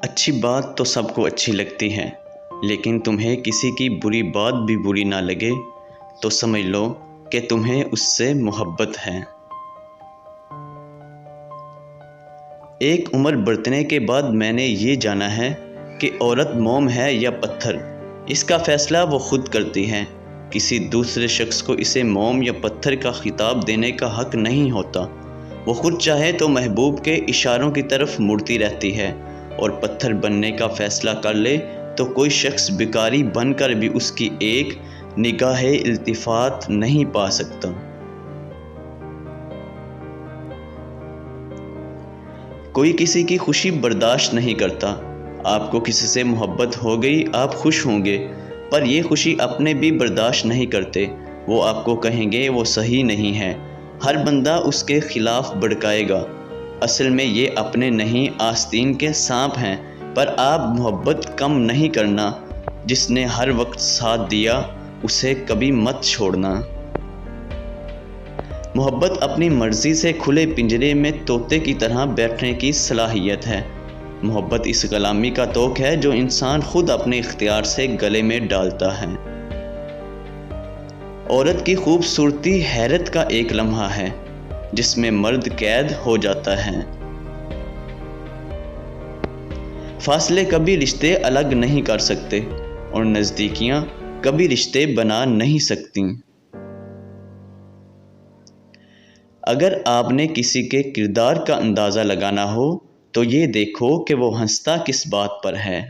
اچھی بات تو سب کو اچھی لگتی ہے، لیکن تمہیں کسی کی بری بات بھی بری نہ لگے تو سمجھ لو کہ تمہیں اس سے محبت ہے۔ ایک عمر برتنے کے بعد میں نے یہ جانا ہے کہ عورت موم ہے یا پتھر، اس کا فیصلہ وہ خود کرتی ہے۔ کسی دوسرے شخص کو اسے موم یا پتھر کا خطاب دینے کا حق نہیں ہوتا۔ وہ خود چاہے تو محبوب کے اشاروں کی طرف مڑتی رہتی ہے، اور پتھر بننے کا فیصلہ کر لے تو کوئی شخص بھکاری بن کر بھی اس کی ایک نگاہ التفات نہیں پا سکتا۔ کوئی کسی کی خوشی برداشت نہیں کرتا۔ آپ کو کسی سے محبت ہو گئی، آپ خوش ہوں گے، پر یہ خوشی اپنے بھی برداشت نہیں کرتے۔ وہ آپ کو کہیں گے وہ صحیح نہیں ہے، ہر بندہ اس کے خلاف بڑکائے گا۔ اصل میں یہ اپنے نہیں آستین کے سانپ ہیں۔ پر آپ محبت کم نہیں کرنا، جس نے ہر وقت ساتھ دیا اسے کبھی مت چھوڑنا۔ محبت اپنی مرضی سے کھلے پنجرے میں طوطے کی طرح بیٹھنے کی صلاحیت ہے۔ محبت اس غلامی کا طوق ہے جو انسان خود اپنے اختیار سے گلے میں ڈالتا ہے۔ عورت کی خوبصورتی حیرت کا ایک لمحہ ہے جس میں مرد قید ہو جاتا ہے۔ فاصلے کبھی رشتے الگ نہیں کر سکتے، اور نزدیکیاں کبھی رشتے بنا نہیں سکتیں۔ اگر آپ نے کسی کے کردار کا اندازہ لگانا ہو تو یہ دیکھو کہ وہ ہنستا کس بات پر ہے۔